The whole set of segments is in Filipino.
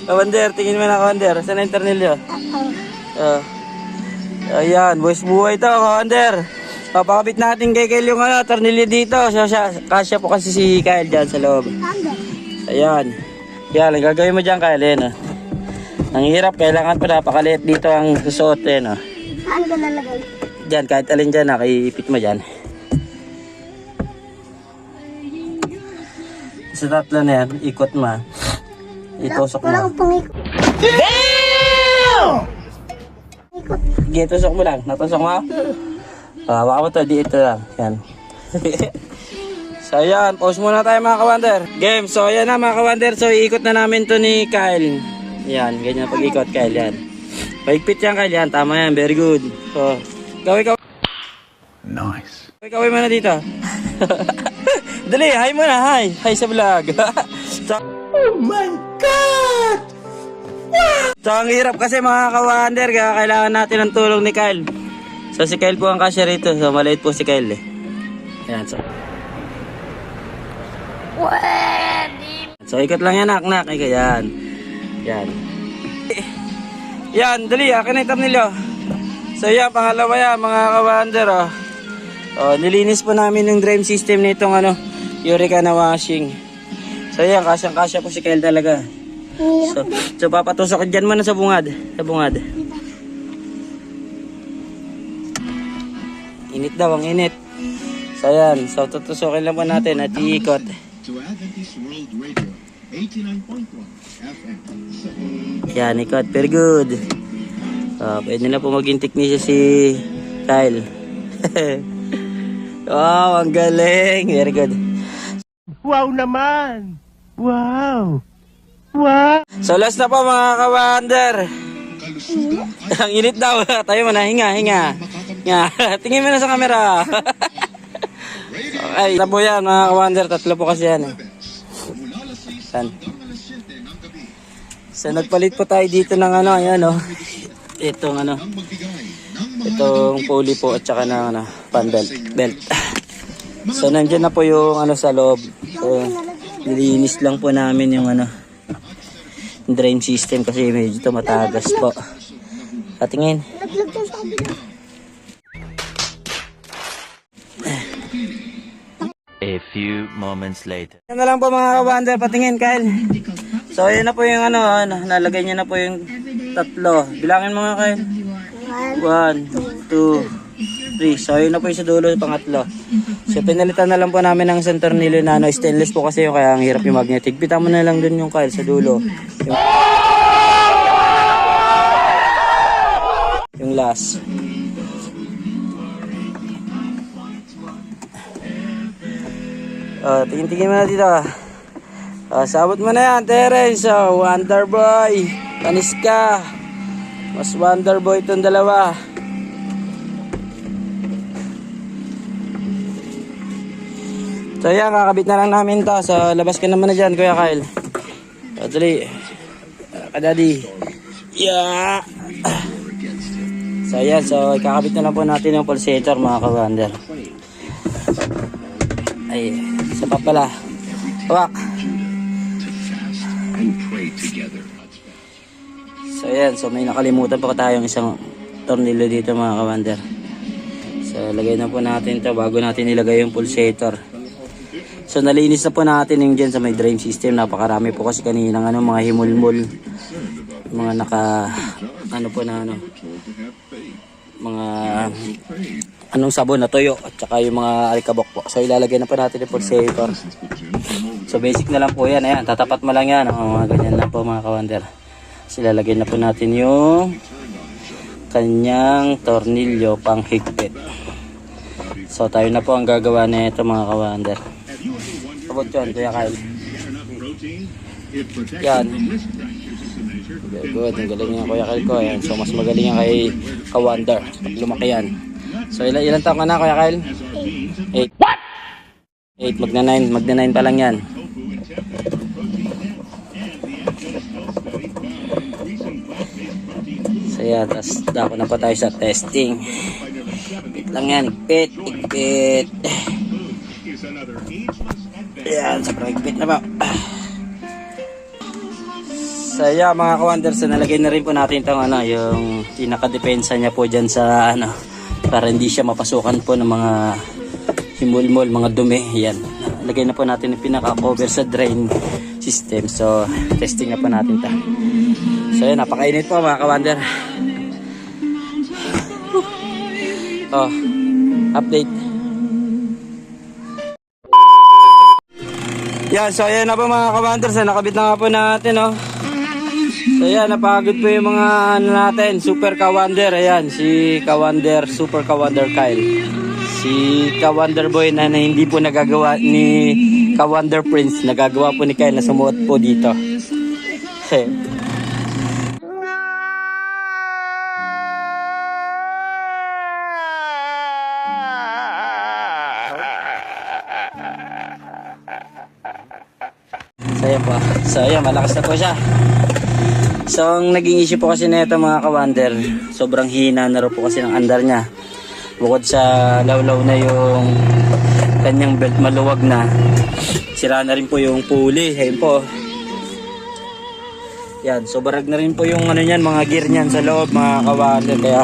Kawander, tingin mo na kawander. Saan ang tornilyo? Ayan, boys buhay to, kawander. Papakabit natin kay Kyle yung tornilyo dito. Kasya po kasi si Kyle dyan sa loob. Ayan. Yan, ang gagawin mo dyan, Kyle. Ayan, ang hirap, kailangan pa napakaliit dito ang susuot. Ayan, Ano ka lalagay? dyan, kahit alin dyan, nakiipit mo dyan. Sa tatlo na yan, ikot mo. Itusok mo. Wala akong pangikot. Ikot. Sige, tusok mo lang. Natusok mo? Baka mo to, di ito lang. Yan. So yan, pause muna tayo mga kawander. Game, so yan na mga kawander. So iikot na namin to ni Kyle. Yan, ganyan pag-ikot Kyle yan. Paigpit yan Kyle yan, tama yan, very good. So, ikaw. Nice. Ikaw mo na dito. Dali, hi mo na, hi. Hi sa vlog. So, Oh my God! so ang hirap kasi mga kawander, kaya kailangan natin ng tulong ni Kyle. So si Kyle po ang kasya rito, so maliit po si Kyle eh. Yan, so. So ikot lang yan, nak. Ika, yan. Yan. Yan, dali, akin na yung tornilyo. So yan, pangalawa yan, mga kawander, oh. Oh, nilinis po namin yung drain system nitong Eureka na washing. So yan, kasyang-kasya po si Kyle talaga. So papatusok dyan muna sa bungad. Init daw, ang init. So yan, so tutusokin lang po natin at iikot. Yan, ikot, very good. Pwede na po maging technician si Kyle. Wow, ang galing. Very good. Wow naman! Wow! Wow! So last na po mga kawander. Ang init daw. Tayo mo na, hinga. Tingin mo na sa camera. Okay, tabo yan mga kawander. Tatlo po kasi yan. Yan. So nagpalit po tayo dito ng ayan itong pulley po at saka ng fan belt. So nandiyan na po yung sa loob. So nilinis lang po namin yung drain system kasi medyo matagas po. Patingin. A few moments later. Yan na lang po mga kawander, patingin Kyle. So ayan na po yung nalagay niya na po yung tatlo. Bilangin mo nga Kyle. 1, 2, 3. So ayun na po yung sa dulo, pangatlo. So pinalitan na lang po namin ng isang tornilyo na stainless po kasi yung kaya ang hirap yung magnetic. Bitan mo na lang dun yung Kyle sa dulo. Yung last. Tingin mo na dito. Sabot mo na yan, Terence. Wonder Boy. Panis ka. Mas Wonder Boy itong dalawa. So yan, kakabit na lang namin to. So labas ka naman na dyan, Kuya Kyle. Dali. Kadadi. Yeah. So yan, so kakabit na lang po natin yung pulsator mga kawander. Ay, isa pa pala. Hawak. So yan, so may nakalimutan pa tayong isang tornilyo dito mga kawander. So lagay na po natin to bago natin ilagay yung pulsator. So nalinis na po natin yung dyan sa may drain system. Napakarami po kasi kaninang mga himulmul. Mga mga sabon na tuyo at saka yung mga alikabok po. So ilalagay na po natin yung pulsator. So basic na lang po yan. Ayan, tatapat mo lang yan. Mga ganyan na po mga kawander. So ilalagay na po natin yung kanyang tornilyo pang higpit. So tayo na po ang gagawa na ito mga kawander. Sabot yun, Kuya Kyle. Yan. Good, ang galing niya Kuya Kyle ko. Ayan. So mas magaling yan kay kawander. Pag lumaki yan. So ilan taon ka na Kuya Kyle? 8. What? 8, magna 9 pa lang yan. So yan, tapos dako na pa tayo sa testing. Higpit lang yan, higpit. Yan, sobrang higpit na ba? So yeah, mga ka-wonders, nalagay na rin po natin itong ano, yung pinaka-depensa niya po dyan sa ano, para hindi siya mapasukan po ng mga himulmol, mga dumi. Yan. Lagay na po natin yung pinaka-cover sa drain system. So, testing na po natin ito. So yan, napakainit po mga ka-wonder. Oh, update. Yan, so ayan na po mga ka-wonders, nakabit na nga po natin, oh. So ayan, napagod po yung mga ano natin, super ka-wonder. Ayan, si ka-wonder, super ka-wonder Kyle. Si ka-wonder boy na hindi po nagagawa ni ka-wonder prince, nagagawa po ni Kyle na sumuot po dito. So ayan po. So ayan, malakas na po siya. So ang naging issue po kasi na ito mga ka-wonder, sobrang hina na rin po kasi ng andar niya. Bukod sa lawlaw na yung kanyang belt, maluwag na, sira na rin po yung pulley. Ayun po. Yan, so barag na rin po yung ano niyan, mga gear niyan sa loob mga ka-wonder. Kaya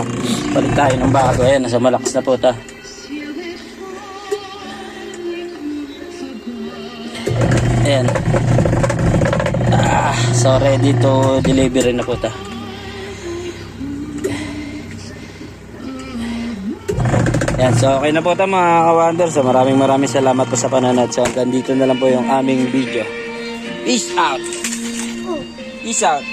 palit tayo ng bago. Ayan, nasa malakas na po ta. Ayan. So ready to deliver na po ta. Ayan, so okay na po ta mga ka-wonder. So maraming salamat po sa panonood. So hanggang dito na lang po yung aming video. Peace out. Peace out.